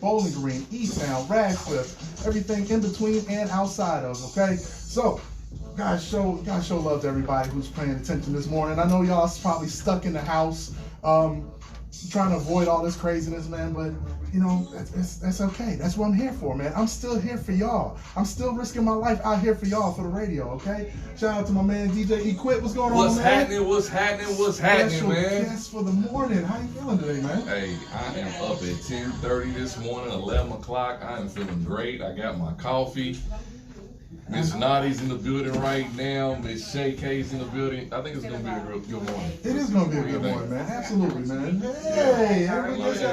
Bowling Green, Easttown, Radcliffe, everything in between and outside of, okay? So, gotta show love to everybody who's paying attention this morning. I know y'all probably stuck in the house, trying to avoid all this craziness, man, but you know, that's okay. That's what I'm here for, man. I'm still here for y'all. I'm still risking my life out here for y'all for the radio, okay? Shout out to my man DJ Equip. What's going on, man? What's happening, man? Yes, for the morning. How you feeling today, man? Hey, I am up at 10:30 this morning, 11 o'clock. I am feeling great. I got my coffee. Miss Nadi's in the building right now. Miss Chea K's in the building. I think it's gonna be a real good morning. It is gonna be a good morning, man. Absolutely, man. Hey,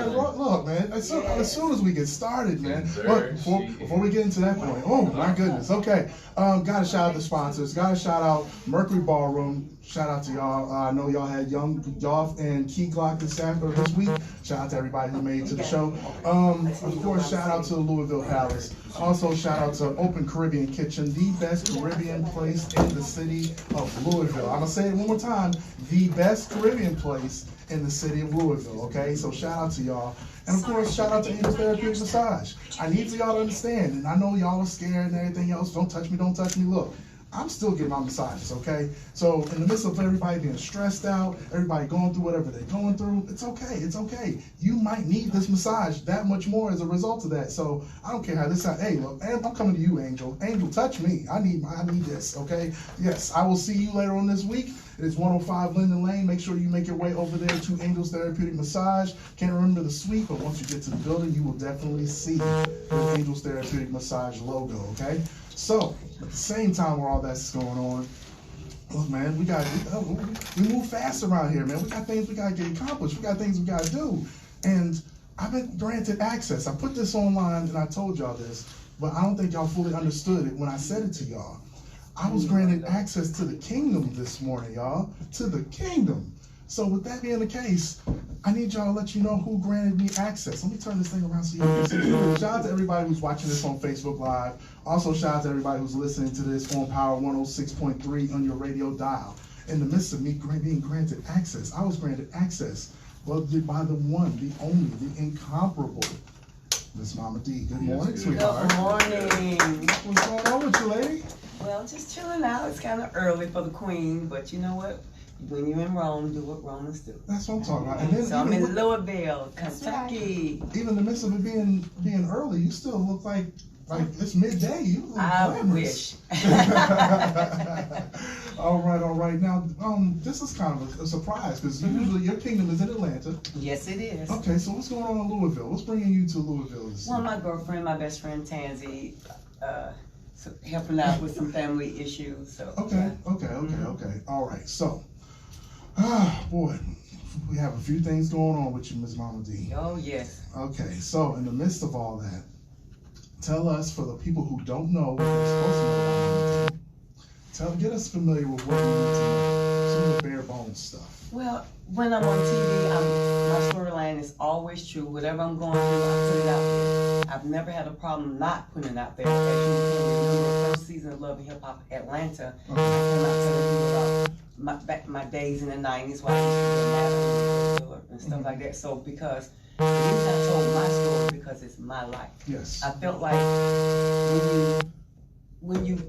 look, man. As soon as we get started, man. But before we get into that point, oh my goodness. Okay, gotta shout out the sponsors. Gotta shout out Mercury Ballroom. Shout out to y'all. I know y'all had y'all and Key Glock this week. Shout out to everybody who made it to the show. Of course, shout out to the Louisville Palace. Also, shout out to Open Caribbean Kitchen, the best Caribbean place in the city of Louisville. I'm gonna say it one more time: the best Caribbean place in the city of Louisville. Okay, so shout out to y'all. And of course, shout out to Angels Therapeutic Massage. I need for y'all to understand, and I know y'all are scared and everything else. Don't touch me, don't touch me. Look, I'm still getting my massages, okay? So in the midst of everybody being stressed out, everybody going through whatever they're going through, it's okay, it's okay. You might need this massage that much more as a result of that. So I don't care how this sounds. Hey, look, I'm coming to you, Angel. Angel, touch me. I need this, okay? Yes, I will see you later on this week. It is 105 Linden Lane. Make sure you make your way over there to Angels Therapeutic Massage. Can't remember the suite, but once you get to the building, you will definitely see the Angels Therapeutic Massage logo, okay? So, at the same time where all that's going on, look, man, we move fast around here, man. We got things we got to get accomplished. We got things we got to do. And I've been granted access. I put this online and I told y'all this, but I don't think y'all fully understood it when I said it to y'all. I was granted access to the kingdom this morning, y'all. To the kingdom. So with that being the case, I need y'all to let you know who granted me access. Let me turn this thing around so you can see. Shout out to everybody who's watching this on Facebook Live. Also, shout out to everybody who's listening to this on Power 106.3 on your radio dial. In the midst of me being granted access, I was granted access by the one, the only, the incomparable Miss Mama D. Good morning, sweetheart. Good morning. What's going on with you, lady? Well, just chilling out. It's kind of early for the queen, but you know what? When you're in Rome, do what Romans do. That's what I'm talking about. And then, so I'm in Louisville, Kentucky. Even in the midst of it being early, you still look like it's midday. You look glamorous. Wish. All right. Now, this is kind of a surprise because usually your kingdom is in Atlanta. Yes, it is. Okay, so what's going on in Louisville? What's bringing you to Louisville? Well, my girlfriend, my best friend Tansy, helping out with some family issues. So Okay. All right. So, boy, we have a few things going on with you, Miss Mama D. Oh yes. Okay. So, in the midst of all that, tell us, for the people who don't know what they're supposed to know about Mama D, get us familiar with what we need to know, some of the bare bones stuff. Well, when I'm on TV, my storyline is always true. Whatever I'm going through, I put it out there. I've never had a problem not putting it out there. As you can remember, the first season of Love and Hip Hop Atlanta, I came out telling you about my days in the 90s while I used to be a madam and stuff like that. So because the reason I told my story, because it's my life. Yes. I felt like when you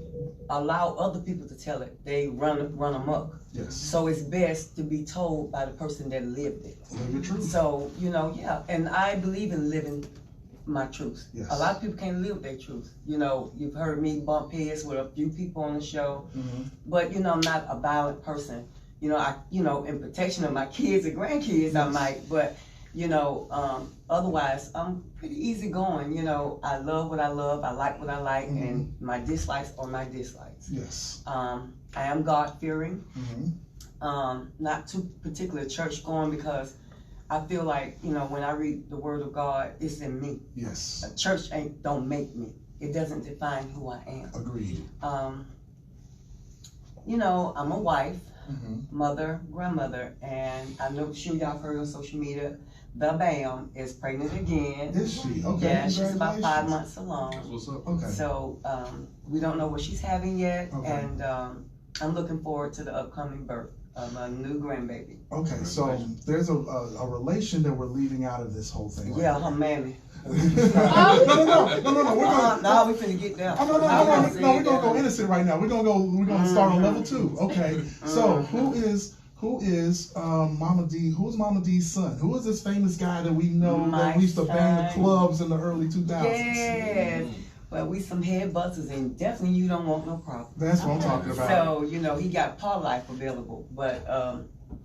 allow other people to tell it, they run amok. Yes. So it's best to be told by the person that lived it. Live your truth. So, yeah, and I believe in living my truth. Yes. A lot of people can't live their truth. You've heard me bump heads with a few people on the show, but I'm not a violent person. In protection of my kids and grandkids, I might, but otherwise, I'm pretty easyggoing. I love what I love, I like what I like, and my dislikes are my dislikes. Yes. I am God-fearing, not too particular church-going, because I feel like, when I read the Word of God, it's in me. Yes. A church don't make me. It doesn't define who I am. Agreed. I'm a wife, mother, grandmother, and I know sure y'all heard on social media, the Bam is pregnant again. Is she? Okay. Yeah, she's about 5 months along. That's what's up. Okay. So we don't know what she's having yet, and I'm looking forward to the upcoming birth of a new grandbaby. Okay, so there's a relation that we're leaving out of this whole thing. Right? Yeah, her mammy. No, we're gonna. No, we finna get down. No, we're gonna go innocent right now. We're gonna start on level 2. Okay. So who is Momma D? Who's Momma D's son? Who is this famous guy that we know that we used to bang the clubs in the early 2000s? Yes. Well, we some head busters, and definitely you don't want no problem. That's what I'm talking about. So, he got Paul Life available, but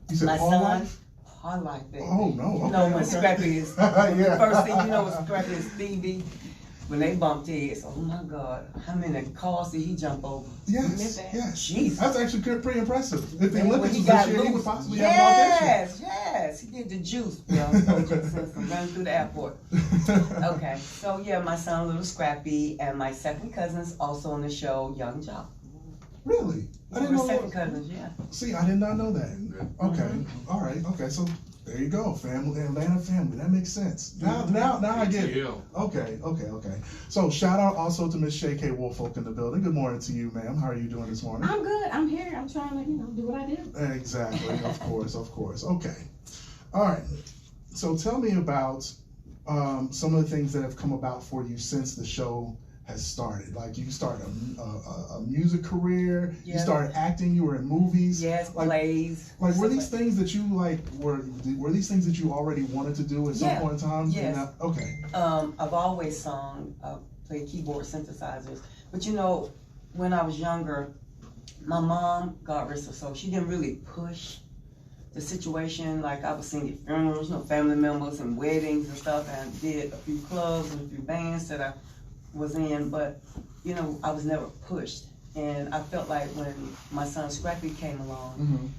you said my Paul son, Life? Paul Life, baby. Oh, no. You know when Scrappy is, Yeah. first thing you know when Scrappy is Stevie, when they bumped heads, oh my God, how many cars did he jump over? Yes. Jesus. That's actually pretty impressive. If the And when Olympics he was got this year, he would loose, possibly have an audition. yes, he did the juice, since I'm running through the airport. Okay, so yeah, my son, little Scrappy, and my second cousin's also on the show, Young Jock. Really? I didn't We're know second that. cousins, yeah. See, I did not know that. Okay, all right, okay, so there you go, family, Atlanta family. That makes sense. Now I get it. Okay. So shout out also to Miss Chea K. Woolfolk in the building. Good morning to you, ma'am. How are you doing this morning? I'm good. I'm here. I'm trying to, do what I do. Exactly. Of course. Okay. All right. So tell me about some of the things that have come about for you since the show has started. Like you started a music career. Yeah. You started acting. You were in movies. Yes, like, plays. Like were these things that you were these things that you already wanted to do at some point in time? Yes. Okay. I've always sung, played keyboard synthesizers, but when I was younger, my mom, God rest her soul, she didn't really push the situation. Like I was singing at funerals, family members and weddings and stuff, and I did a few clubs and a few bands that I was in, but I was never pushed. And I felt like when my son Scrappy came along,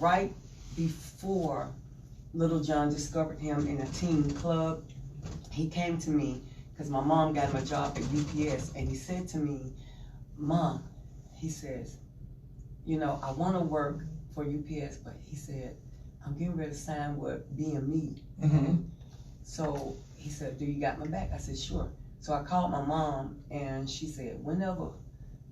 right before Little John discovered him in a teen club, he came to me because my mom got him a job at UPS, and he said to me, Mom, he says, I want to work for UPS, but he said, I'm getting ready to sign with BME. So he said, do you got my back? I said, sure. So I called my mom, and she said, whenever,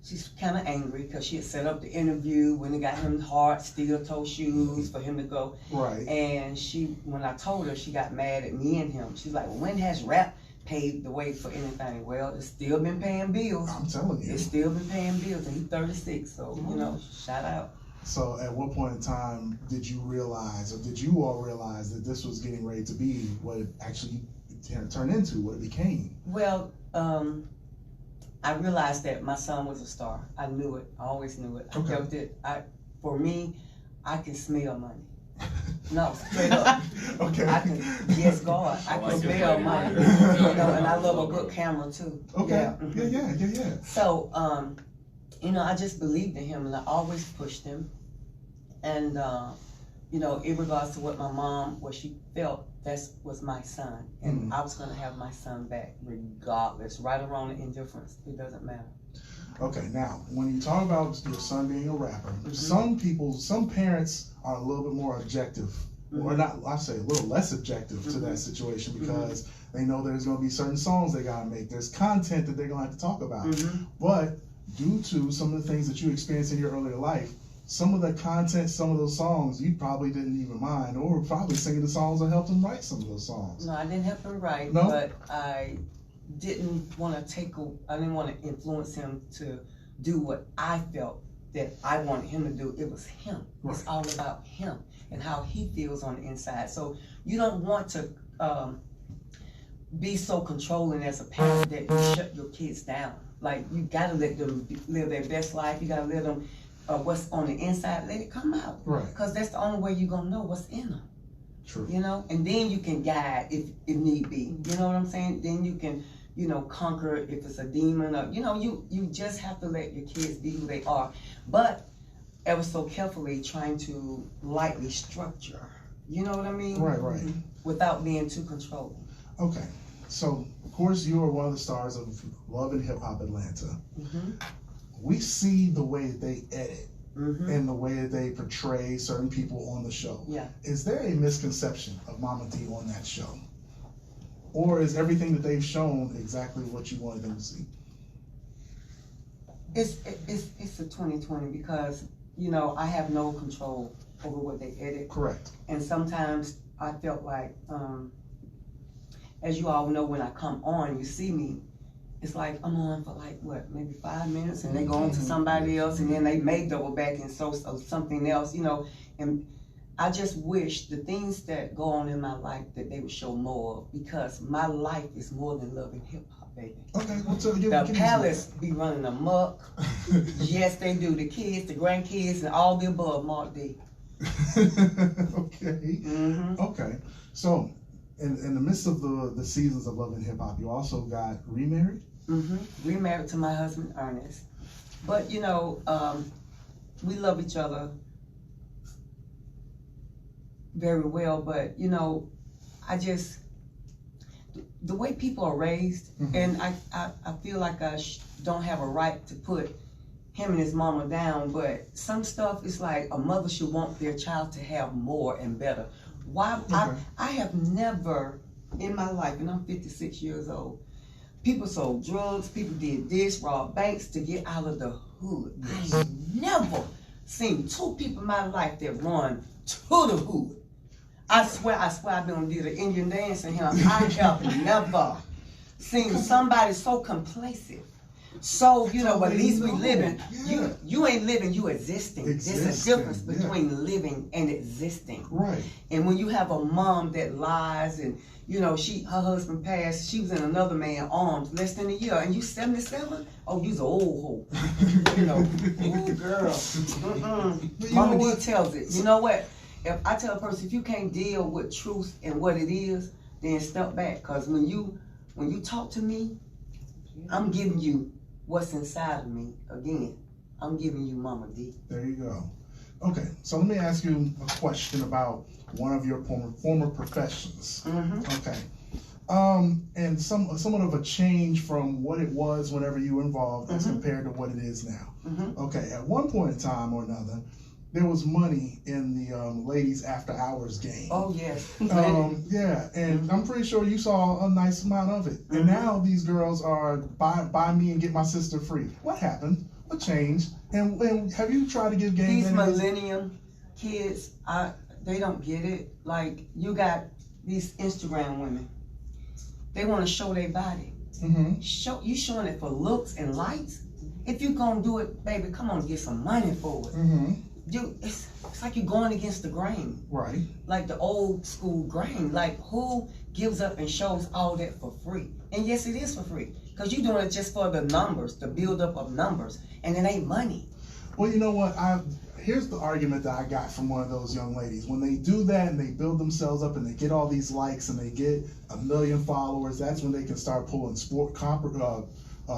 she's kind of angry because she had set up the interview when they got him hard steel-toe shoes for him to go. Right. And when I told her, she got mad at me and him. She's like, well, when has rap paved the way for anything? Well, it's still been paying bills. I'm telling you. It's still been paying bills, and he's 36, so, shout out. So at what point in time did you realize, or did you all realize that this was getting ready to be what it actually turned into, what it became? Well, I realized that my son was a star. I knew it. I always knew it. I felt it. For me, I can smell money. No, straight up. Okay. Yes, God, I can smell money. And I love a good camera too. Okay. Yeah. So, I just believed in him, and I always pushed him. And, in regards to what my mom, what she felt, that was my son. And I was going to have my son back regardless, right or wrong, indifference. It doesn't matter. Okay, now, when you talk about your son being a rapper, some parents are a little bit more objective, or not, I say a little less objective to that situation, because they know there's going to be certain songs they got to make. There's content that they're going to have to talk about. But due to some of the things that you experienced in your earlier life, some of the content, some of those songs, you probably didn't even mind, or were probably singing the songs that helped him write some of those songs. No, I didn't help him write, No? but I didn't want to influence him to do what I felt that I wanted him to do. It was him. Right. It's all about him and how he feels on the inside. So you don't want to be so controlling as a parent that you shut your kids down. Like, you gotta let them live their best life. You gotta let them, what's on the inside, let it come out. Right. Because that's the only way you're gonna know what's in them. True. And then you can guide if need be. You know what I'm saying? Then you can, conquer if it's a demon, or, you just have to let your kids be who they are. But ever so carefully trying to lightly structure. You know what I mean? Right. Without being too controlling. Okay. So, of course, you are one of the stars of Love and Hip Hop Atlanta. We see the way that they edit and the way that they portray certain people on the show. Yeah. Is there a misconception of Momma D on that show? Or is everything that they've shown exactly what you wanted them to see? It's a 2020 because, I have no control over what they edit. Correct. And sometimes I felt like, as you all know, when I come on, you see me, it's like I'm on for like what, maybe 5 minutes, and they go on to somebody else, and then they may double back and so something else, you know. And I just wish the things that go on in my life that they would show more of, because my life is more than loving hip hop, baby. Okay, well, so give The me palace be running amok. Yes, they do. The kids, the grandkids, and all the above, Mark D. Okay. Mm-hmm. Okay. So, in the midst of the seasons of Love and Hip Hop, you also got remarried? Mm-hmm. Remarried to my husband, Ernest. But, you know, we love each other very well. But, you know, I just, the way people are raised, mm-hmm. and I feel like I don't have a right to put him and his mama down, but some stuff is like a mother should want their child to have more and better. Why? Okay. I have never in my life, and I'm 56 years old, people sold drugs, people did this, robbed banks to get out of the hood. Yes. I ain't never seen 2 people in my life that run to the hood. I swear I've been did an Indian dance in here. I have never seen somebody so complacent. So, you know, but at least we living. Yeah. You ain't living, you existing. There's a difference between living and existing. Right. And when you have a mom that lies and, you know, her husband passed, she was in another man's arms less than a year, and you 77? Oh, you's an old hoe. You know, ooh, girl. Mama D tells it. You know what? If I tell a person, if you can't deal with truth and what it is, then step back. Because when you talk to me, I'm giving you what's inside of me. Again, I'm giving you Mama D. There you go. Okay, so let me ask you a question about one of your former professions. Mm-hmm. Okay. And somewhat of a change from what it was whenever you were involved as compared to what it is now. Mm-hmm. Okay, at one point in time or another, there was money in the ladies after hours game. Oh, yes. Yeah, and I'm pretty sure you saw a nice amount of it. And now these girls are buy me and get my sister free. What happened? What changed? And have you tried to give game? These millennium kids, they don't get it. Like, you got these Instagram women. They want to show their body. Mm-hmm. You showing it for looks and likes? If you gonna do it, baby, come on, get some money for it. Mm-hmm. Dude, it's like you're going against the grain. Right. Like the old school grain. Like, who gives up and shows all that for free? And yes, it is for free. Because you're doing it just for the numbers, the build up of numbers. And it ain't money. Well, you know what? Here's the argument that I got from one of those young ladies. When they do that and they build themselves up and they get all these likes and they get 1 million followers, that's when they can start pulling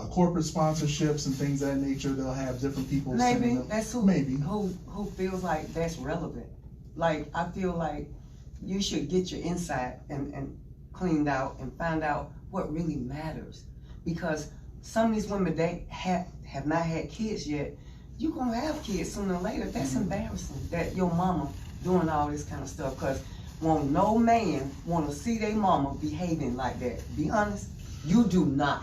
corporate sponsorships and things of that nature. They'll have different people. Maybe that's who feels like that's relevant. Like, I feel like you should get your insight and cleaned out and find out what really matters. Because some of these women, they have not had kids yet. You're gonna have kids sooner or later. That's embarrassing that your mama doing all this kind of stuff. Because won't no man want to see their mama behaving like that. Be honest, you do not.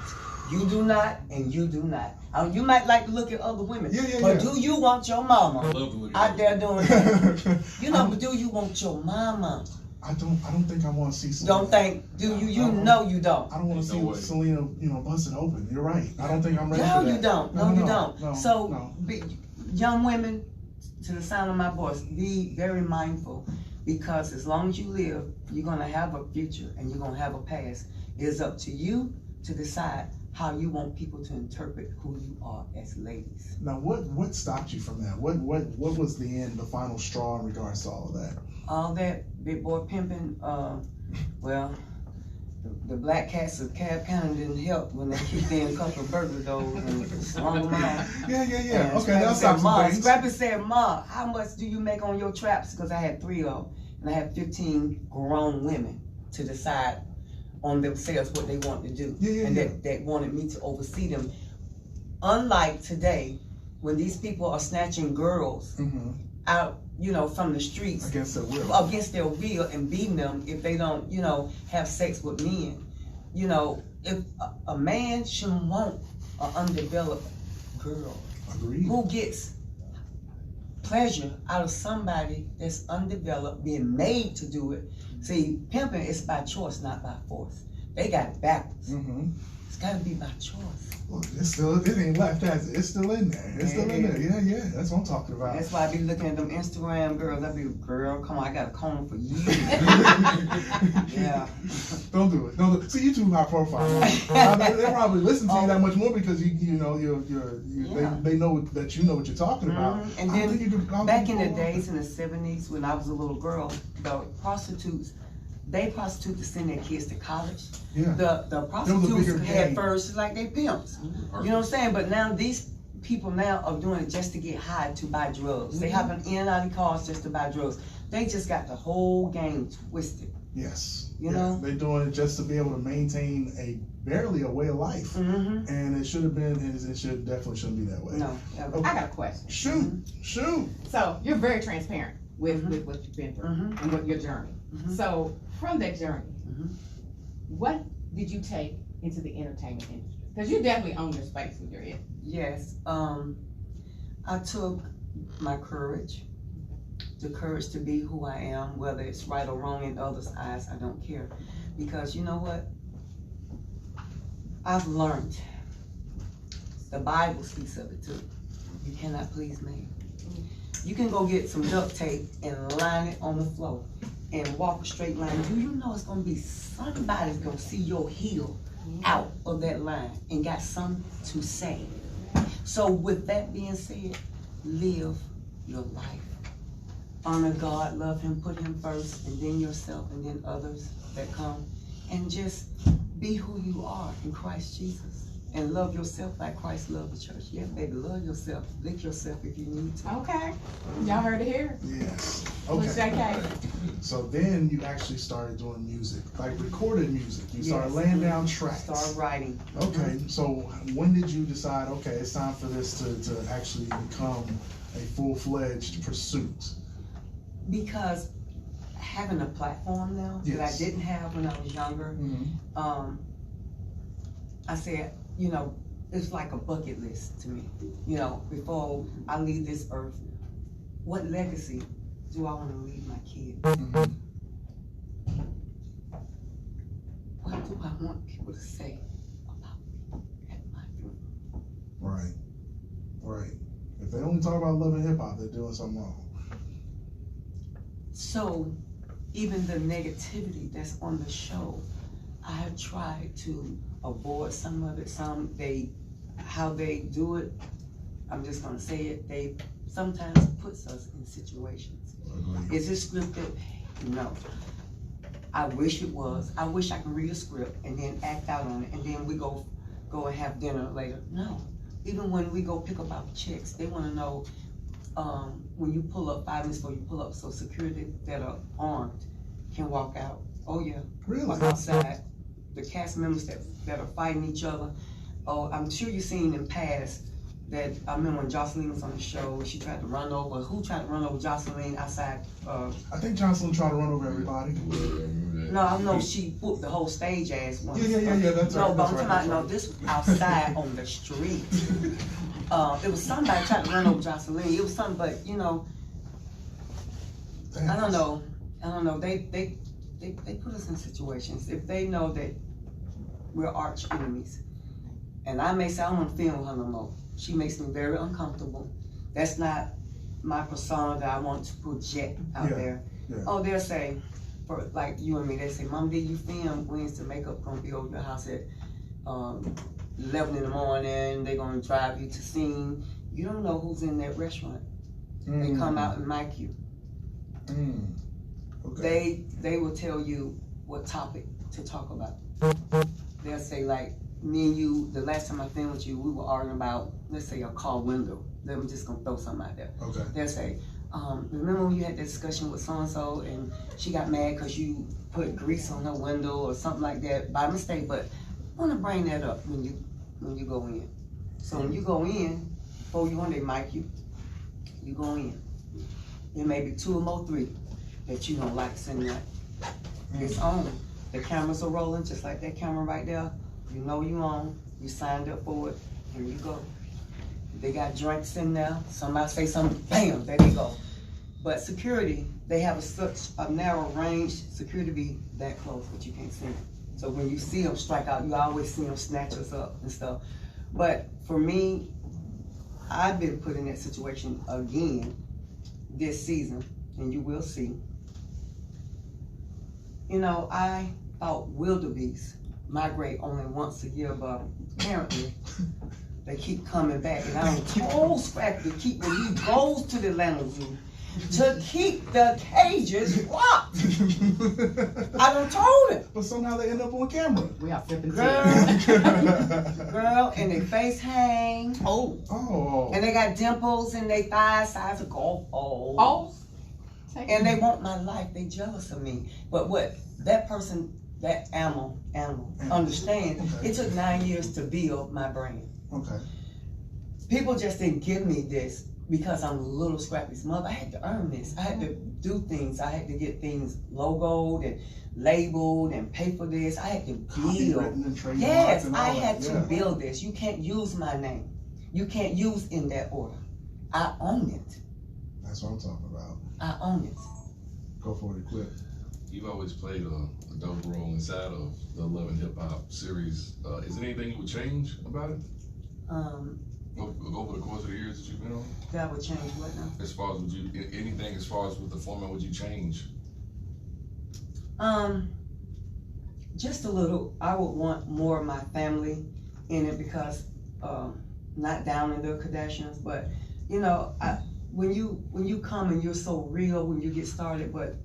You do not, and you do not. You might like to look at other women, but do you want your mama out there doing that? You know, but do you want your mama? I don't think I want to see Selena. Don't think, do you? You know you don't. I don't want to see Selena, busting open. You're right. I don't think I'm ready for that. No, you don't. No, you don't. No, so, no. Young women, to the sound of my voice, be very mindful, because as long as you live, you're gonna have a future and you're gonna have a past. It's up to you to decide how you want people to interpret who you are as ladies. Now, what stopped you from that? What was the end, the final straw in regards to all of that? All that big boy pimping, well, the black cats of Cab County didn't help when they kicked in a couple of burglar doors and swung them out. Yeah. Okay, that'll stop some things. Scrappy said, Ma, how much do you make on your traps? Because I had 3 of them, and I had 15 grown women to decide on themselves what they wanted to do, and that wanted me to oversee them. Unlike today, when these people are snatching girls out, from the streets against their will, and beating them if they don't, have sex with men. If a man shouldn't want an undeveloped girl. Agreed. Who gets pleasure out of somebody that's undeveloped, being made to do it. See, pimping is by choice, not by force. They got it backwards. Mm-hmm. It's gotta be by choice. Look, it ain't left, has it? It's still in there. It's still in there. Yeah, that's what I'm talking about. That's why I be looking at them Instagram girls. I be, girl, come on, I got a corner for you. Yeah. Don't do it. Don't do it. See, you too high profile. They probably listen to you that much more because you know they know that you know what you're talking about. And then back in the days in the 70s when I was a little girl, the prostitutes. They prostitute to send their kids to college. Yeah. The prostitutes had first like they pimps. You know what I'm saying? But now these people now are doing it just to get high to buy drugs. They hopping in and out of cars just to buy drugs. They just got the whole game twisted. Yes. You know? They're doing it just to be able to maintain barely a way of life. And it should have been, and it definitely shouldn't be that way. No. Okay. I got a question. Shoot. So you're very transparent with what you've been through and what your journey. So from that journey, what did you take into the entertainment industry? Because you definitely own your space with your head. Yes. I took my courage, the courage to be who I am, whether it's right or wrong in others' eyes, I don't care. Because you know what? I've learned. The Bible speaks of it too. You cannot please man. You can go get some duct tape and line it on the floor and walk a straight line. Do you know it's gonna be somebody's gonna see your heel out of that line and got something to say? So with that being said, live your life. Honor God, love him, put him first, and then yourself, and then others that come. And just be who you are in Christ Jesus. And love yourself like Christ loved the church. Yeah, baby, love yourself. Lick yourself if you need to. Okay. Y'all heard it here. Yes. Okay. Okay. So then you actually started doing music, like recorded music. You started laying down tracks. Started writing. Okay. So when did you decide, okay, it's time for this to actually become a full-fledged pursuit? Because having a platform now that I didn't have when I was younger, I said, you know, it's like a bucket list to me. You know, before I leave this earth, what legacy do I want to leave my kids? What do I want people to say about me at my funeral? Right. If they only talk about love and hip hop, they're doing something wrong. So, even the negativity that's on the show, I have tried to avoid some of it. How they do it, I'm just gonna say it, they sometimes puts us in situations. Is it scripted? No. I wish it was. I wish I could read a script and then act out on it, and then we go and have dinner later. No. Even when we go pick up our checks, they wanna know, when you pull up 5 minutes before you pull up, so security that are armed can walk out. Oh yeah. Really? Outside. The cast members that are fighting each other. Oh, I'm sure you've seen in past that, I remember when Jocelyn was on the show, she tried to run over, who tried to run over Jocelyn outside? I think Jocelyn tried to run over everybody. No, I know she whooped the whole stage ass once. Yeah, that's right. No, but I'm talking about, no, this was outside on the street. It was somebody trying to run over Jocelyn. It was something, but you know, I don't know. They put us in situations. If they know that we're arch enemies, and I may say I don't want to film with her no more. She makes me very uncomfortable. That's not my persona that I want to project out there. Oh, they'll say, for like you and me, they say, Mom, did you film? When's the makeup gonna be over your house at 11 in the morning? They're gonna drive you to scene. You don't know who's in that restaurant. They come out and mic you. Okay. They will tell you what topic to talk about. They'll say, like, me and you, the last time I filmed with you, we were arguing about, let's say, a car window. I'm just gonna throw something out there. Okay. They'll say, remember when you had that discussion with so-and-so and she got mad because you put grease on her window or something like that by mistake, but I want to bring that up when you go in. So when you go in, before you want to mic you, you go in. There may be 2 or more 3 that you don't like sitting there. It's on. The cameras are rolling just like that camera right there. You know you on, you signed up for it, here you go. They got drinks in there, somebody say something, bam, there they go. But security, they have such a narrow range, security be that close, but you can't see. So when you see them strike out, you always see them snatch us up and stuff. But for me, I've been put in that situation again this season, and you will see. You know, I thought wildebeest migrate only once a year, but apparently they keep coming back. And I told Scrappy to keep, when he goes to the Atlanta Zoo, to keep the cages locked. I done told him. But somehow they end up on camera. We are flipping Girl, and their face hang. Oh. And they got dimples in their thighs, size of golf balls. Oh. And they want my life. They jealous of me. But what that person, that animal understand, Okay. it took 9 years to build my brand. Okay. People just didn't give me this because I'm little Scrappy's mother. I had to earn this. I had to do things. I had to get things logoed and labeled and pay for this. I had to build. Yes, I had to build this. You can't use my name. You can't use in that order. I own it. That's what I'm talking about. I own it. Go for it, quick. You've always played a dope role inside of the Love and Hip Hop series. Is there anything you would change about it? Over the course of the years that you've been on? That would change what now? As far as anything as far as with the format, would you change? Just a little. I would want more of my family in it because, not down in the Kardashians, but you know, when you come and you're so real when you get started, but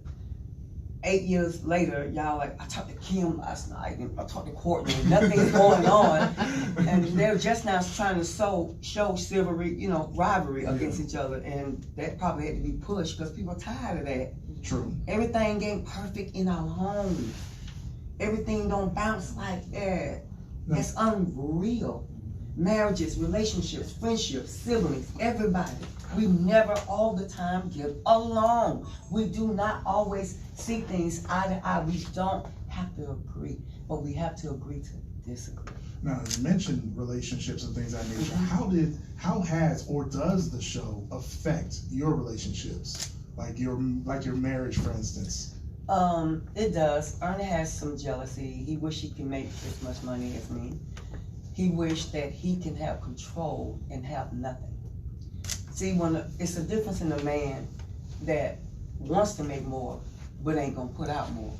8 years later, y'all like, I talked to Kim last night, and I talked to Courtney, and nothing's going on, and they're just now trying to show chivalry, you know, rivalry against each other, and that probably had to be pushed because people are tired of that. True. Everything ain't perfect in our home. Everything don't bounce like that. No. It's unreal. Marriages, relationships, friendships, siblings, everybody. We never all the time get along. We do not always see things eye to eye. We don't have to agree, but we have to agree to disagree. Now, you mentioned relationships and things of that nature. How has or does the show affect your relationships? Like your marriage, for instance? It does. Ernie has some jealousy. He wish he can make as much money as me. He wished that he can have control and have nothing. See, it's a difference in a man that wants to make more, but ain't gonna put out more.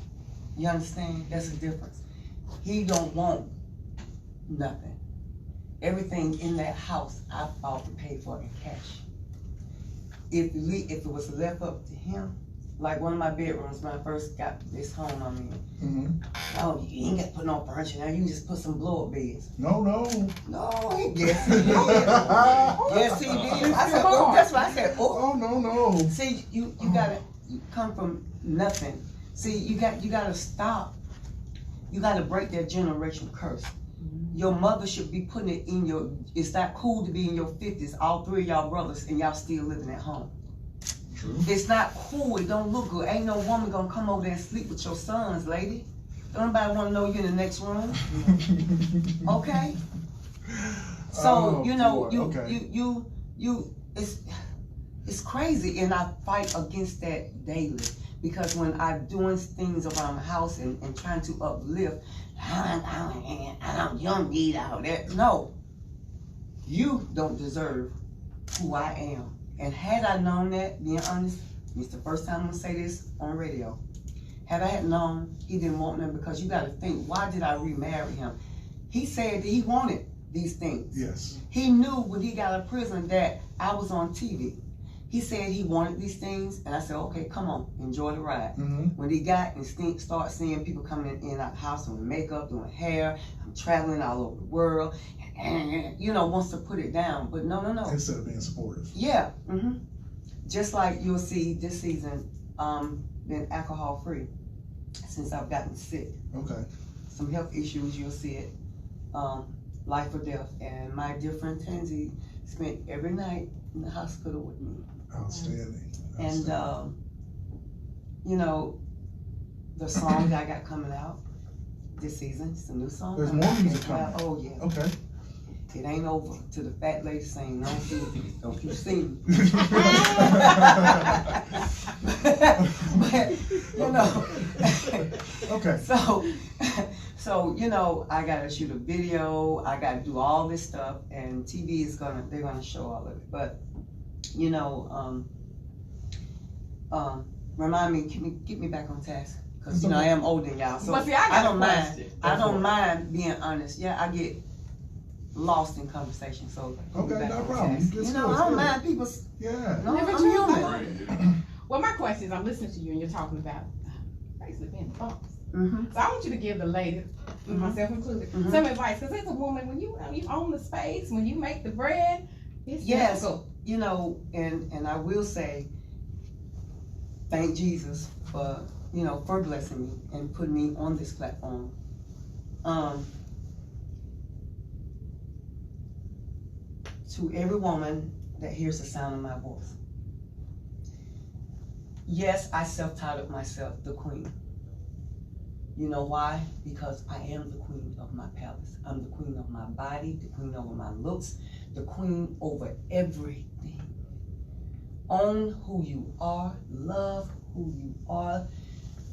You understand? That's the difference. He don't want nothing. Everything in that house, I fought to pay for in cash. If it was left up to him, like one of my bedrooms when I first got this home I'm in. Oh, you ain't got to put no furniture now. You can just put some blow-up beds. No. Yes, he did. Yes, he did. I said, oh, that's what I said. Oh, no. See, you gotta come from nothing. See, you gotta stop. You gotta break that generational curse. Your mother should be putting it in your. It's not cool to be in your 50s, all three of y'all brothers, and y'all still living at home. True. It's not cool. It don't look good. Ain't no woman gonna come over there and sleep with your sons, lady. Don't nobody want to know you in the next room. Okay. So you know, it's crazy, and I fight against that daily because when I'm doing things around the house and trying to uplift, you don't need all that. No, you don't deserve who I am. And had I known that, being honest, it's the first time I'm gonna say this on radio. Had I had known he didn't want me, because you gotta think, why did I remarry him? He said that he wanted these things. Yes. He knew when he got out of prison that I was on TV. He said he wanted these things, and I said, okay, come on, enjoy the ride. When he got and start seeing people coming in our house doing makeup, doing hair, I'm traveling all over the world, and you know, wants to put it down, but no. Instead of being supportive. Yeah. Just like you'll see this season, been alcohol free since I've gotten sick. Okay. Some health issues, you'll see it. Life or death. And my dear friend Tansy spent every night in the hospital with me. Outstanding. And you know, the song that I got coming out this season, it's a new song. There's more music coming. Oh yeah. Okay. It ain't over till the fat lady sing. Don't you sing. But, you know. Okay. So, you know, I gotta shoot a video, I gotta do all this stuff, and TV is they're gonna show all of it. But, you know, remind me, get me back on task. Cause, you know, I am older than y'all, so But see, I don't mind. I don't mind being honest. Yeah, I get lost in conversation, so get me Okay, back no on problem. task. You know, I don't mind people's, Yeah. no, Yeah, but I'm you- human. Well, my question is, I'm listening to you and you're talking about basically being a boss. Mm-hmm. So I want you to give the ladies, myself included, Mhm. some advice. Because as a woman, when you own the space, when you make the bread, it's Yes, difficult. you know, and I will say, thank Jesus for, you know, for blessing me and putting me on this platform. To every woman that hears the sound of my voice. Yes, I self-titled myself the queen. You know why? Because I am the queen of my palace. I'm the queen of my body, the queen over my looks, the queen over everything. Own who you are, love who you are,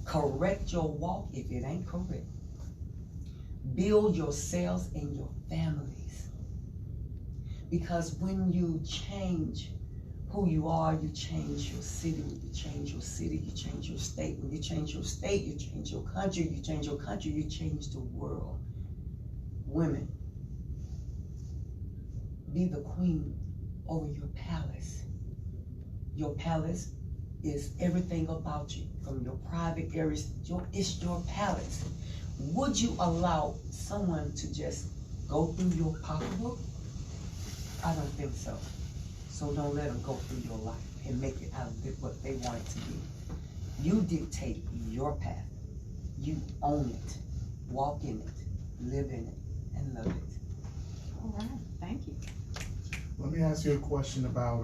correct your walk if it ain't correct. Build yourselves and your families. Because when you change who you are, you change your city. When you change your city, you change your state. When you change your state, you change your country. You change your country, you change the world. Women, be the queen over your palace. Your palace is everything about you, from your private areas. It's your palace. Would you allow someone to just go through your pocketbook? I don't think so. So don't let them go through your life and make it out of it what they want it to be. You dictate your path. You own it. Walk in it. Live in it. And love it. All right, thank you. Let me ask you a question about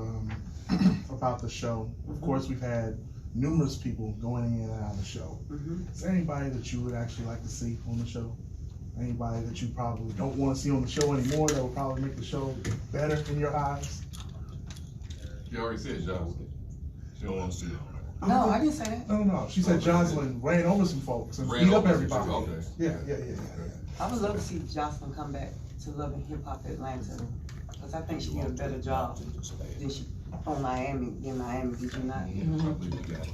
the show. Of course, we've had numerous people going in and out of the show. Mm-hmm. Is there anybody that you would actually like to see on the show? Anybody that you probably don't want to see on the show anymore that would probably make the show better in your eyes? She already said Jocelyn. She don't want to see it. No, I didn't say that. No. She said Jocelyn ran over some folks and Ran beat up over some everybody. folks, okay. Yeah. I would love to see Jocelyn come back to Love and Hip Hop Atlanta. Because I think she did a better job than she on Miami, did you not? I believe you got it.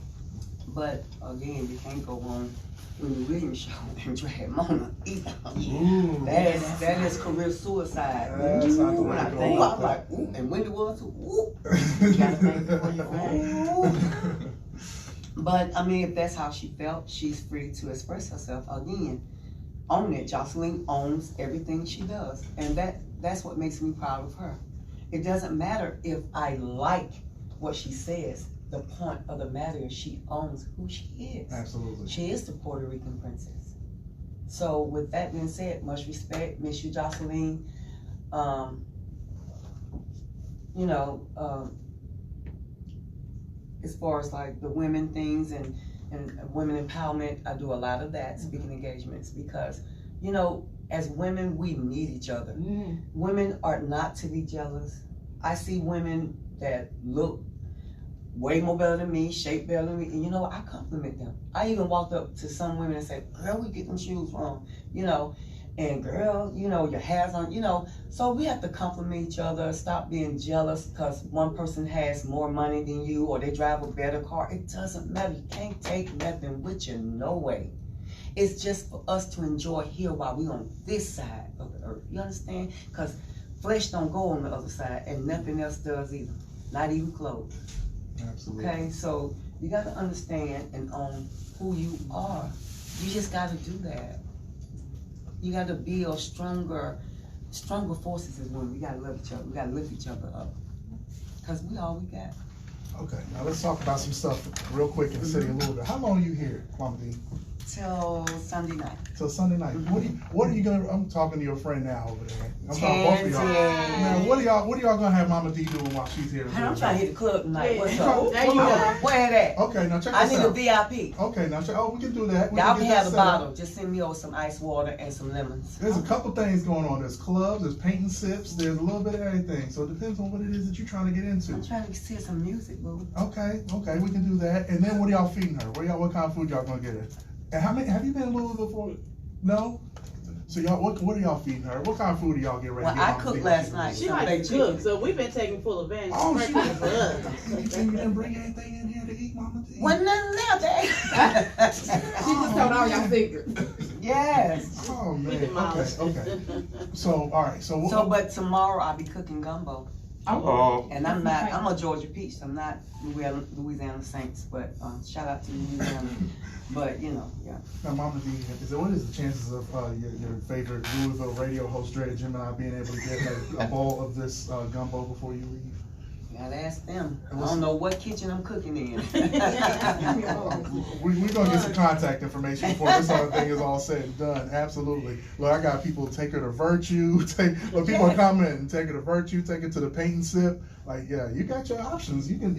But again, you can't go on Wendy Williams show and drag Mona either. Ooh. That is career suicide. That's not the way to go. Ooh, I'm like, ooh, and Wendy was too. Ooh. You gotta think before you fall. But I mean, if that's how she felt, she's free to express herself. Again, own it. Jocelyn owns everything she does, and that's what makes me proud of her. It doesn't matter if I like what she says. The point of the matter is she owns who she is. Absolutely. She is the Puerto Rican princess. So with that being said, much respect, miss you, Jocelyn. As far as like the women things and women empowerment, I do a lot of that, speaking engagements, because, you know, as women, we need each other. Women are not to be jealous. I see women that look way more better than me, shape better than me, and you know, I compliment them. I even walked up to some women and said, girl, we get them shoes wrong, you know, and girl, you know, your hair's on, you know, so we have to compliment each other, stop being jealous because one person has more money than you or they drive a better car. It doesn't matter. You can't take nothing with you, no way. It's just for us to enjoy here while we on this side of the earth. You understand? Because flesh don't go on the other side, and nothing else does either. Not even clothes. Absolutely. Okay, so you got to understand and own who you are. You just got to do that. You got to build stronger forces as women. We got to love each other. We got to lift each other up. Because we all we got. Okay, now let's talk about some stuff real quick in the city a little bit. How long are you here, Mama D? Till Sunday night. Till Sunday night. What are you gonna? I'm talking to your friend now over there. I'm talking both of y'all. Man, what are y'all gonna have Mama D doing while she's here? I'm trying to hit the club tonight. What's Yeah. up? There you go. Where that? Okay, now check I this need a out. VIP. Okay, now check. Oh, we can do that. Y'all can get have that the set up. bottle. Just send me over some ice water and some lemons. There's a couple things going on. There's clubs, there's paint and sips, there's a little bit of everything. So it depends on what it is that you're trying to get into. I'm trying to see some music, boo. Okay, we can do that. And then what are y'all feeding her? What kind of food y'all gonna get her? And how many? Have you been in Louisville before? No. So y'all, what are y'all feeding her? What kind of food do y'all get ready? Well, to get I Mama cooked D? last night. She likes to cook, so we've been taking full advantage. Oh, Right she there for us. You didn't bring anything in here to eat, Mama D? Wasn't nothing there, She just told all y'all secrets. Yes. Oh man. We demolished. Okay. So all right. So So, but tomorrow I'll be cooking gumbo. Oh, And I'm a Georgia Peach. I'm not Louisiana Saints, but shout out to Louisiana. But you know, yeah. Now, Mama D, what is the chances of your favorite Louisville radio host, Dre Jim, and I being able to get a bowl of this gumbo before you leave? You gotta ask them. I don't know what kitchen I'm cooking in. We're gonna get some contact information before this other thing is all said and done. Absolutely. Look, I got people take her to Virtue. People are commenting. Take her to Virtue. Take her to the Paint and Sip. Like, yeah, you got your options. You can.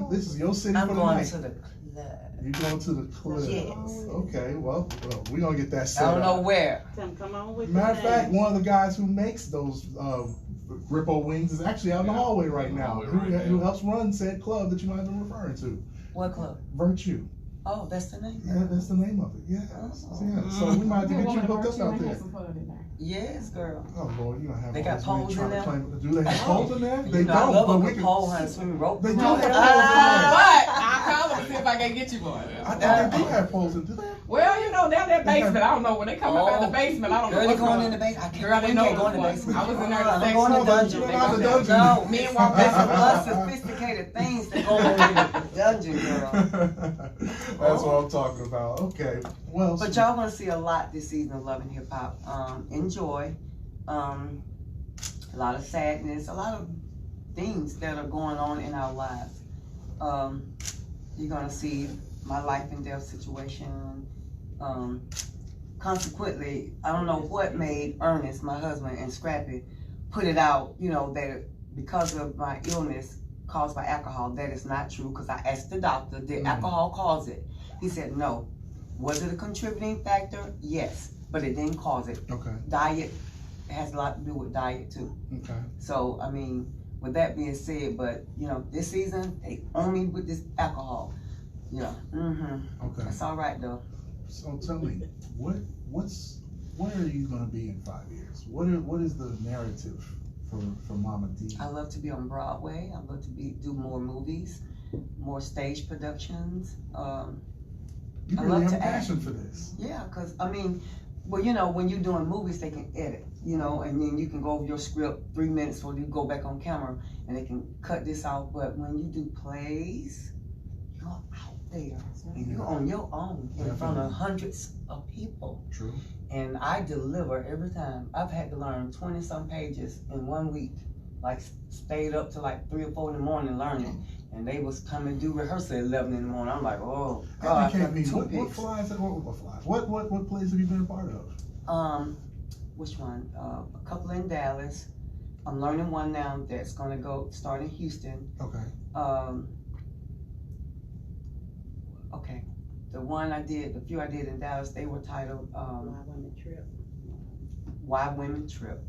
This is your city I'm for the going night. to the club. You going to the club? Yes. Okay. Well, we're gonna get that set I don't know up. where. Tim, come on with Matter of the fact, names. one of the guys who makes those Grippo wings is actually out in the hallway right now. Who helps run said club that you might have been referring to? What club? Virtue. Oh, that's the name. Yeah, that's the name of it. Yeah. Yeah. So we might have to get you hooked up out there. Yes, girl. Oh Lord, you don't have They all got this money poles trying in to there? claim. Do they have poles in there? They You know, I don't. love But a we good can. pole and swimming rope. They do Oh, have But I call them and see if I can get you one. I think they do have poles in there. Well, you know, down that basement, I don't know when they come up out of the basement. I don't know Girl, you what's going in on. the basement? I can't, Girl, I didn't we can't know go in the what. basement. I was in there I'm the going to the dungeon. You're not in the dungeon. No, Me and Walker. there's some less sophisticated things that go on in the dungeon, girl. That's what I'm talking about. Okay. Well. But y'all gonna see a lot this season of Love and Hip Hop. Enjoy. A lot of sadness, a lot of things that are going on in our lives. You're gonna see my life and death situation. Consequently, I don't know what made Ernest, my husband, and Scrappy put it out, you know, that because of my illness caused by alcohol. That is not true, because I asked the doctor, did alcohol cause it? He said no. Was it a contributing factor? Yes, but it didn't cause it. Okay. Diet has a lot to do with diet too. Okay. So, I mean, with that being said, but, you know, this season, they only with this alcohol. Yeah. Okay. That's all right, though. So tell me, where are you gonna be in 5 years? What is the narrative for Momma D? I love to be on Broadway. I love to do more movies, more stage productions. You I really love have a to act. passion for this. Yeah, because, I mean, well, you know, when you're doing movies, they can edit, you know, and then you can go over your script 3 minutes before you go back on camera, and they can cut this out. But when you do plays, you're out there, and you're on your own in front of hundreds of people. True. And I deliver every time. I've had to learn 20-some pages in 1 week. Like, stayed up to like 3 or 4 in the morning learning. And they was coming to do rehearsal at 11 in the morning. I'm like, oh, God. Educate me. What Toothpicks. flies? What plays have you been a part of? Which one? A couple in Dallas. I'm learning one now that's gonna go start in Houston. Okay. Okay. The few I did in Dallas, they were titled Why Women Trip. Why Women Trip.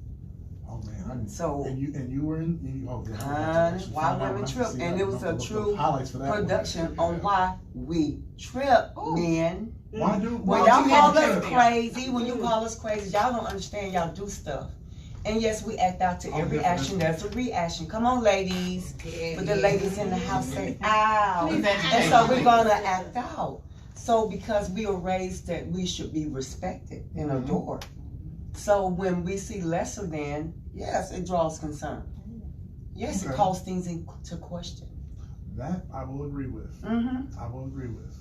Oh man. So and you were in. Oh yeah. Honey, Why Women Trip, and it was a true production on why we trip, men. Why When y'all call us trip? crazy, when you call us crazy, y'all don't understand y'all do stuff. And yes, we act out to every action. There's a reaction. Come on, ladies. But the ladies in the house say, ow. And so we're gonna act out. So because we were raised that we should be respected and adored. So when we see lesser than, yes, it draws concern. Yes, it calls things into question. That I will agree with. I will agree with.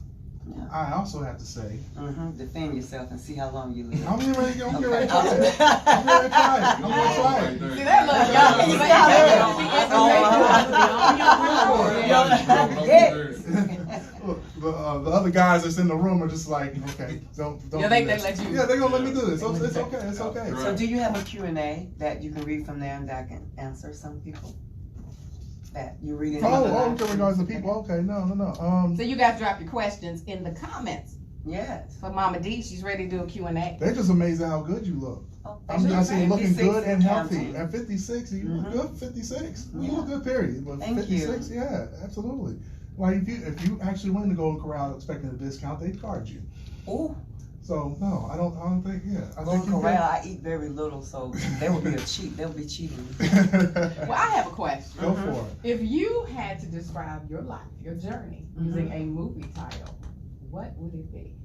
Yeah. I also have to say, defend yourself and see how long you live. I'm getting ready to try it. I'm getting ready to try it. I'm gonna try it. See, that Look, the other guys that's in the room are just like, okay, don't. Yeah, they do this. let you. Yeah, they're gonna let me do this. It's okay. It's okay. So do you have a Q&A that you can read from there and that I can answer some people? That you read in okay, regards to people. Okay, no. So you guys drop your questions in the comments. Yes. For Momma D, she's ready to do a Q&A. They're just amazed at how good you look. Oh, I'm saying looking good and healthy. counting. At 56, you look good. 56, you look good. Period. But Thank 56, you. yeah, absolutely. Like if you actually went in the Golden Corral expecting a discount, they'd card you. Ooh. So no, I don't think. Yeah, I Going think you corral, I eat very little, so they would be a cheat. They would be cheating. Well, I have a question. Go for it. If you had to describe your life, your journey, using a movie title, what would it be?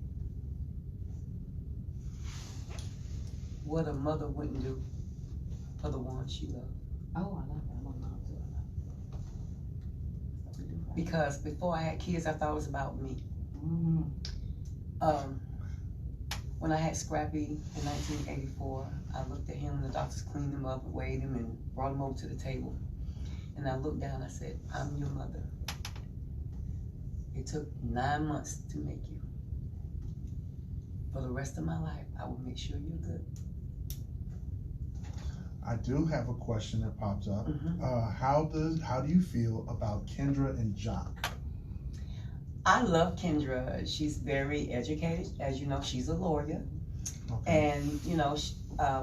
What a mother wouldn't do for the one she loved. Oh, I love that. I love mom too. Because before I had kids, I thought it was about me. Mm-hmm. When I had Scrappy in 1984, I looked at him and the doctors cleaned him up and weighed him and brought him over to the table. And I looked down and I said, I'm your mother. It took 9 months to make you. For the rest of my life, I will make sure you're good. I do have a question that popped up. Mhm. How do you feel about Kendra and Jock? I love Kendra. She's very educated. As you know, she's a lawyer. Okay. And, you know,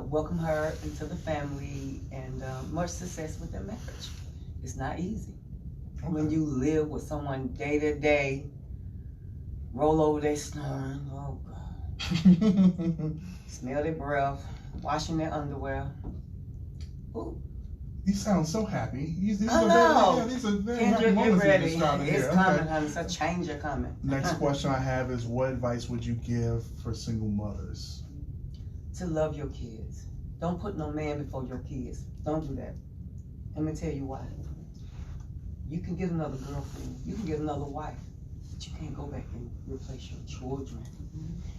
welcome her into the family and much success with their marriage. It's not easy. When you live with someone day to day, roll over their snoring, oh God. Smell their breath, washing their underwear. Ooh. You sound so happy. These I know. These are very Kendra, happy get moments you're ready. describing It's here. coming, Okay. honey. It's a change is coming. Next question I have is, what advice would you give for single mothers? To love your kids. Don't put no man before your kids. Don't do that. Let me tell you why. You can get another girlfriend. You can get another wife. But you can't go back and replace your children.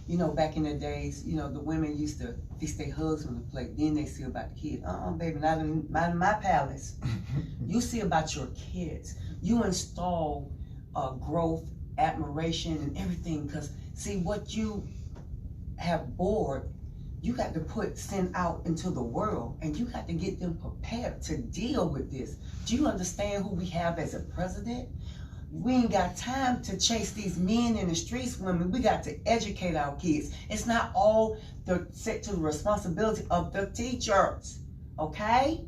You know, back in the days, you know, the women used to fix their husband to plate. Then they see about the kids. Baby, not in my palace. You see about your kids. You install growth, admiration, and everything. Because, see, what you have bored, you got to send out into the world, and you got to get them prepared to deal with this. Do you understand who we have as a president? We ain't got time to chase these men in the streets, women. We got to educate our kids. It's not all set to the responsibility of the teachers, okay?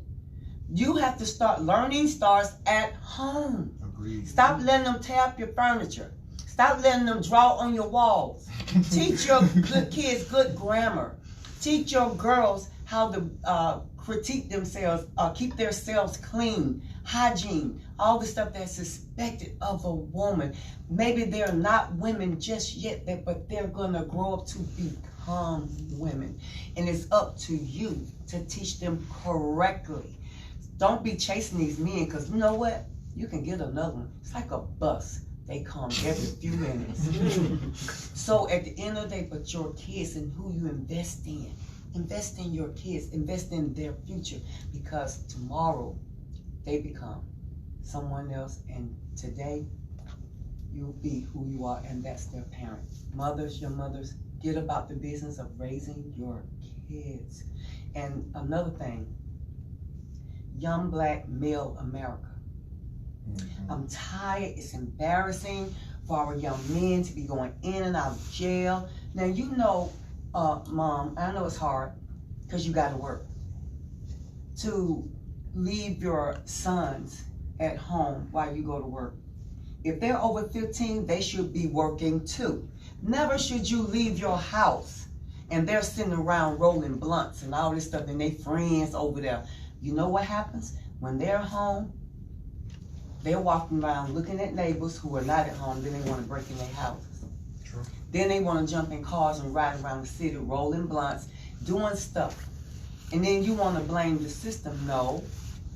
You have to start learning starts at home. Agreed. Stop letting them tear up your furniture. Stop letting them draw on your walls. Teach your good kids good grammar. Teach your girls how to critique themselves, keep themselves clean, hygiene, all the stuff that's expected of a woman. Maybe they're not women just yet, but they're gonna grow up to become women. And it's up to you to teach them correctly. Don't be chasing these men, because you know what? You can get another one. It's like a bus. They come every few minutes. So at the end of the day, but your kids and who you invest in. Invest in your kids. Invest in their future. Because tomorrow, they become someone else. And today, you'll be who you are. And that's their parent. Mothers, your mothers, get about the business of raising your kids. And another thing, young black male America. I'm tired. It's embarrassing for our young men to be going in and out of jail. Now, you know, Mom, I know it's hard because you got to work. To leave your sons at home while you go to work. If they're over 15, they should be working too. Never should you leave your house and they're sitting around rolling blunts and all this stuff and they friends over there. You know what happens? When they're home, they're walking around looking at neighbors who are not at home, then they want to break in their houses. True. Then they want to jump in cars and ride around the city, rolling blunts, doing stuff. And then you want to blame the system. No,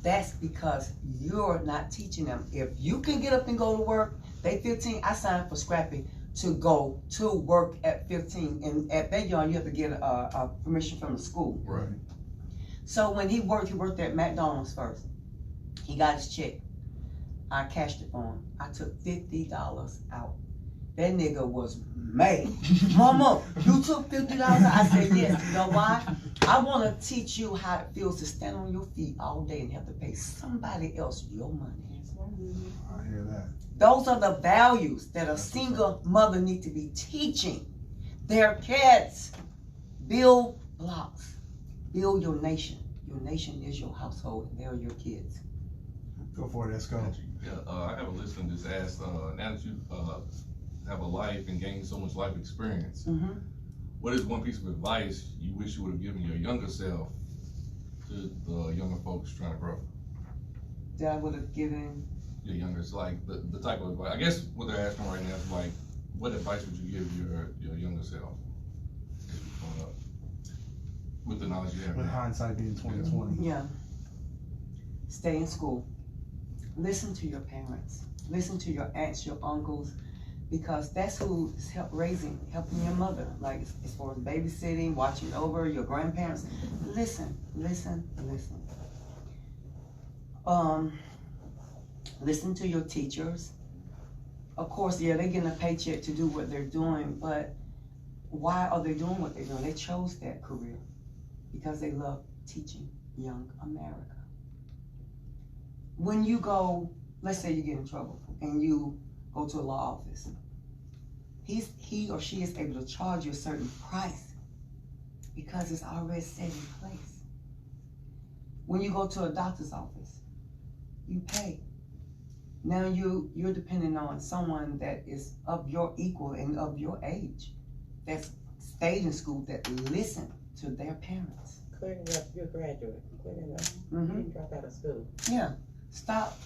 that's because you're not teaching them. If you can get up and go to work, they 15, I signed up for Scrappy to go to work at 15. And at that young, you have to get a permission from the school. Right. So when he worked at McDonald's first. He got his check. I cashed it for him. I took $50 out. That nigga was mad. Mama, you took $50 out? I said, yes. You know why? I want to teach you how it feels to stand on your feet all day and have to pay somebody else your money. I hear that. Those are the values that a single mother needs to be teaching their kids. Build blocks. Build your nation. Your nation is your household, and they're your kids. Go for it, let's go. Yeah, I have a listener just asked, now that you have a life and gained so much life experience, what is one piece of advice you wish you would have given your younger self to the younger folks trying to grow? That I would have given. Your younger, like the type of advice. I guess what they're asking right now is like, what advice would you give your younger self as you're growing up with the knowledge you have With now? hindsight being 2020. Yeah. Stay in school. Listen to your parents. Listen to your aunts, your uncles, because that's who's helping your mother. Like as far as babysitting, watching over your grandparents. Listen. Listen to your teachers. Of course, yeah, they're getting a paycheck to do what they're doing, but why are they doing what they're doing? They chose that career because they love teaching young America. When you go, let's say you get in trouble and you go to a law office, he or she is able to charge you a certain price because it's already set in place. When you go to a doctor's office, you pay. Now you're depending on someone that is of your equal and of your age, that's stayed in school, that listen to their parents. Clear it up, you're a graduate. Clear it up. Mm-hmm. You didn't drop out of school. Yeah, stop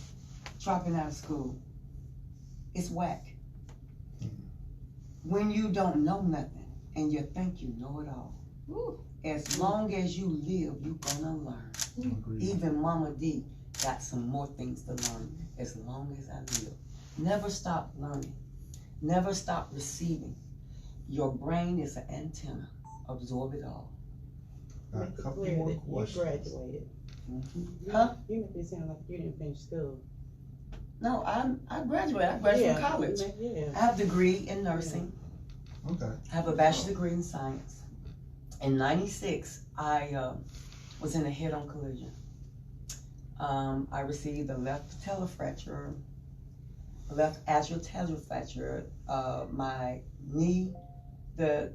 dropping out of school. It's whack. When you don't know nothing and you think you know it all, as long as you live, you're gonna learn. Even Mama D got some more things to learn as long as I live. Never stop learning. Never stop receiving. Your brain is an antenna. Absorb it all. Got a Make it couple clear more that you questions. graduated. Huh? You make it sound like you didn't finish school. No, I graduated. I graduated from college. Yeah. I have a degree in nursing. Okay. I have a bachelor's degree in science. In '96, I was in a head-on collision. I received a left patellar fracture, a left atrial fracture. My knee, the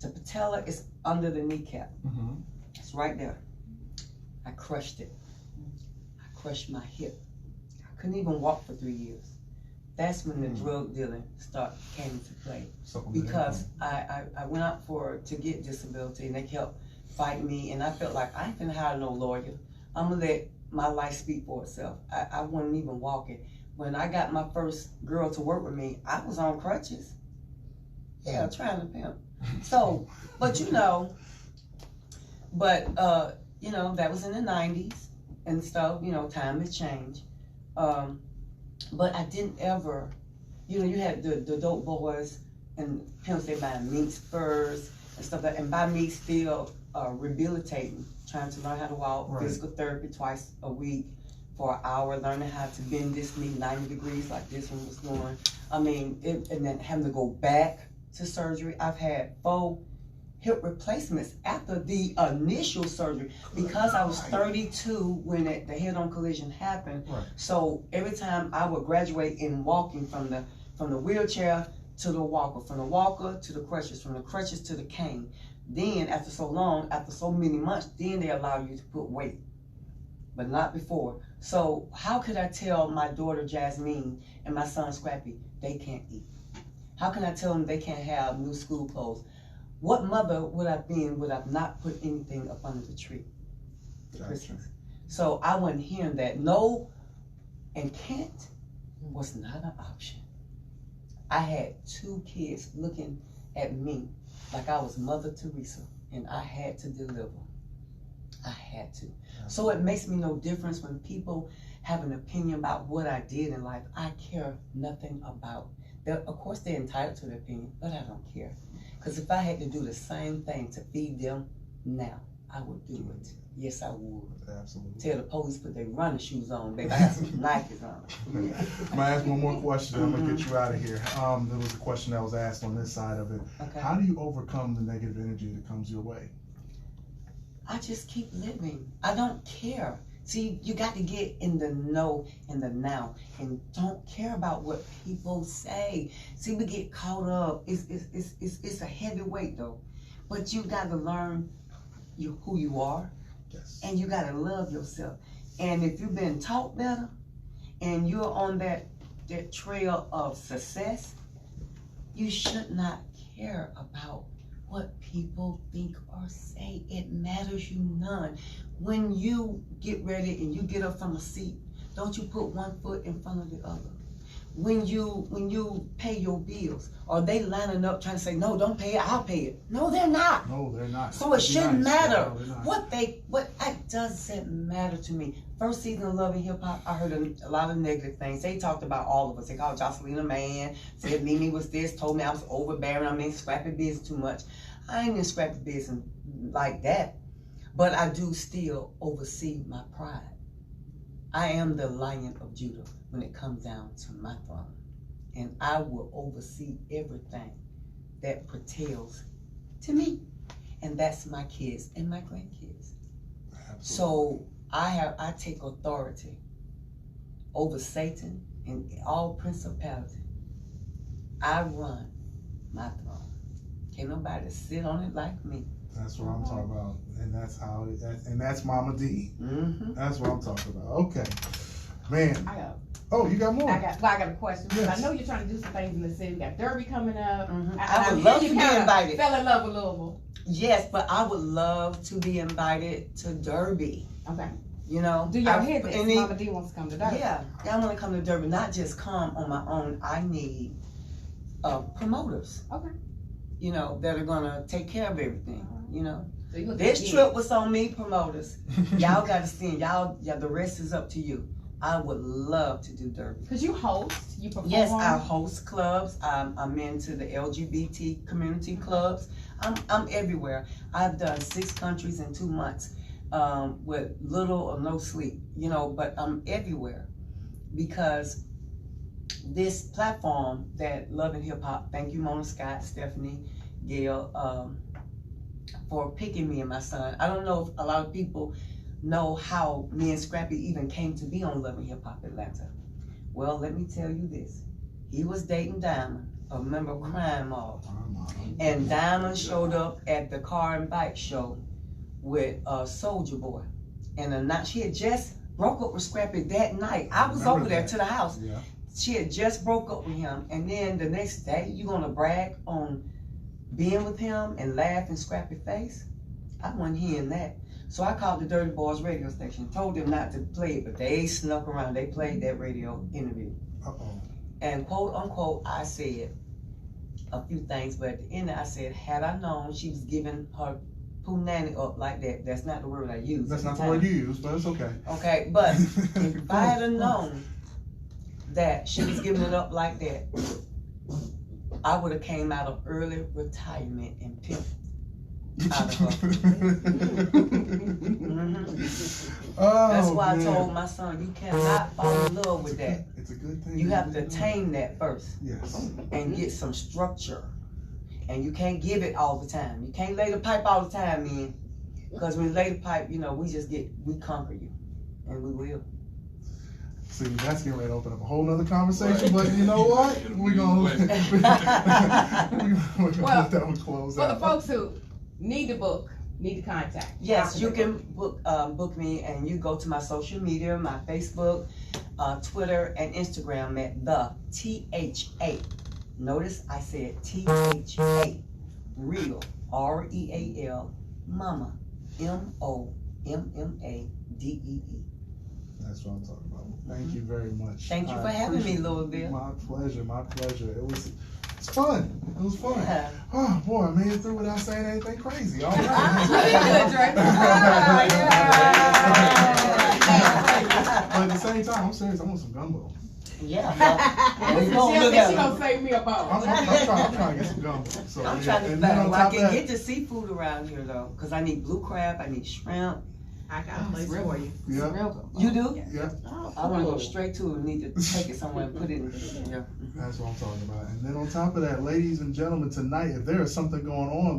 patella is under the kneecap. Mm-hmm. It's right there. I crushed it. I crushed my hip. I couldn't even walk for 3 years. That's when the drug dealing came into play. Because I went out to get disability and they kept fighting me, and I felt like I ain't finna hire no lawyer. I'm gonna let my life speak for itself. I wasn't even walking. When I got my first girl to work with me, I was on crutches. Yeah, trying to pimp. So, but that was in the 90s and stuff, time has changed. But I didn't ever, you had the dope boys and pimps, they buying mink spurs and stuff like that, and by me still rehabilitating, trying to learn how to walk, Right. physical therapy twice a week for an hour, learning how to bend this knee 90 degrees like this one was doing. I mean, and then having to go back to surgery. I've had 4 hip replacements after the initial surgery because I was 32 when the head-on collision happened. Right. So every time I would graduate in walking from the wheelchair to the walker, from the walker to the crutches, from the crutches to the cane. Then after so long, after so many months, then they allow you to put weight, but not before. So how could I tell my daughter Jasmine and my son Scrappy they can't eat? How can I tell them they can't have new school clothes? What mother would I been would have not put anything up under the tree for Christmas? So I wasn't hearing that. No and can't was not an option. I had 2 kids looking at me like I was Mother Teresa, and I had to deliver. I had to. So it makes me no difference when people have an opinion about what I did in life. I care nothing about. Of course, they're entitled to their opinion, but I don't care. Because if I had to do the same thing to feed them now, I would do it. Yes, I would. Absolutely. Tell the police put their running shoes on, baby. I got some Nikes on. I'm gonna ask one more question. I'm gonna get you out of here. There was a question that was asked on this side of it. Okay. How do you overcome the negative energy that comes your way? I just keep living. I don't care. See, you got to get in the know and the now, and don't care about what people say. See, we get caught up. It's a heavy weight though, but you got to learn who you are, Yes. and you got to love yourself. And if you've been taught better, and you're on that trail of success, you should not care about what people think or say. It matters you none. When you get ready and you get up from a seat, don't you put one foot in front of the other. When you pay your bills, are they lining up trying to say, no, don't pay it, I'll pay it? No, they're not. No, they're not. So it shouldn't matter No, it doesn't matter to me. First season of Love and Hip Hop, I heard a lot of negative things. They talked about all of us. They called Jocelyn a man, said Mimi was this, told me I was overbearing, I'm in scrappy business too much. I ain't in scrappy business like that, but I do still oversee my pride. I am the Lion of Judah when it comes down to my throne. And I will oversee everything that pertains to me. And that's my kids and my grandkids. Absolutely. So I take authority over Satan and all principality. I run my throne. Can't nobody sit on it like me. That's what I'm talking about, and that's Mama D. Mm-hmm. That's what I'm talking about. Okay, man. Oh, you got more? I got a question. Yes. I know you're trying to do some things in the city. We got Derby coming up. Mm-hmm. I would love to be invited. Fell in love with Louisville. Yes, but I would love to be invited to Derby. Okay. You know, Do y'all hear this? Mama D wants to come to Derby. Yeah, I want to come to Derby. Not just come on my own. I need promoters. Okay. You know, that are gonna take care of everything. You know, So this trip was on me, promoters. Y'all got to sing. The rest is up to you. I would love to do Derby. Because you host, you perform. Yes, I host clubs. I'm into the LGBT community clubs. I'm everywhere. I've done 6 countries in 2 months with little or no sleep, you know, but I'm everywhere because this platform that Love and Hip Hop, thank you Mona Scott, Stephanie, Gail, for picking me and my son. I don't know if a lot of people know how me and Scrappy even came to be on Love and Hip Hop Atlanta. Well, let me tell you this. He was dating Diamond, a member of Crime Mob. And Diamond showed up at the car and bike show with Soldier Boy. And she had just broke up with Scrappy that night. I was over there to the house. Yeah. She had just broke up with him. And then the next day, you gonna brag on being with him and laugh in Scrappy face? I wasn't hearing that. So I called the Dirty Boys radio station, told them not to play it, but they snuck around. They played that radio interview. Uh-oh. And quote unquote, I said a few things, but at the end I said, had I known she was giving her punani up like that, that's not the word I used. That's not the word you use, but it's okay. Okay, but if I had known that she was giving it up like that, I would have came out of early retirement and pimped out of her. That's why I told my son, you cannot fall in love with that. It's a good thing. You have to tame that first. Yes. And get some structure. And you can't give it all the time. You can't lay the pipe all the time, man. Because when you lay the pipe, you know, we conquer you. And we will. See, that's getting ready to open up a whole nother conversation, but you know what? We're gonna let that one close for out. the folks who need the book, need to contact. Yes, you can book me, and you go to my social media, my Facebook, Twitter, and Instagram at the THA. Notice I said THA, real, REAL, Momma, MOMMADEE. That's what I'm talking about. Thank you very much. Thank you for having me, Louisville. My pleasure, my pleasure. It's fun. It was fun. Yeah. Oh boy, I made it through without saying anything crazy. All right. But at the same time, I'm serious. I want some gumbo. Yeah. She gonna save me a bone. I'm trying to get some gumbo. So, I'm yeah. trying to And then find on where I top of can that- get the seafood around here though, because I need blue crab, I need shrimp. I got a place for you. Yeah. You do? Yeah. I want to go straight to it. Need to take it somewhere and put it in. Yeah. That's what I'm talking about. And then on top of that, ladies and gentlemen, tonight, if there is something going on,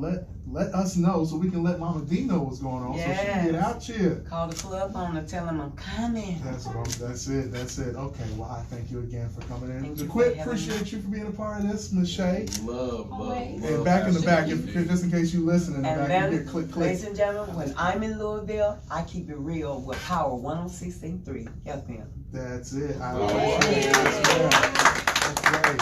let us know so we can let Mama D know what's going on so she can get out here. Call the club on and tell them I'm coming. That's it. Okay, well, I thank you again for coming in. Thank you Quick, for having appreciate you for being a part of this, Miss Chea. Love. And back in the back, just in case you listen in the And back, then, you hear click. ladies and gentlemen, when I'm in Louisville, I keep it real with Power 106.3 FM. That's it. I Yeah. appreciate it. That's great.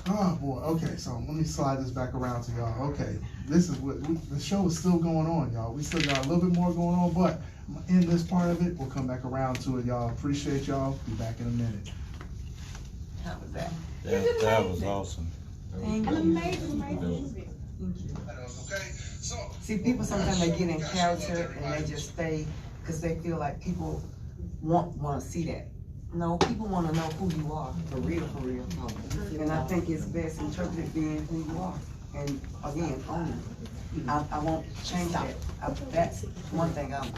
Oh boy, okay, so let me slide this back around to y'all. Okay, this is what, the show is still going on, y'all. We still got a little bit more going on, but in this part of it, we'll come back around to it, y'all. Appreciate y'all. Be back in a minute. How was that? That was awesome. Thank An you. amazing. Okay, so. See, people sometimes they get in character and they just stay because they feel like people want to see that. No, people want to know who you are, for real, for real. And I think it's best interpreted being who you are. And again, own it. I won't change that. That's one thing I'm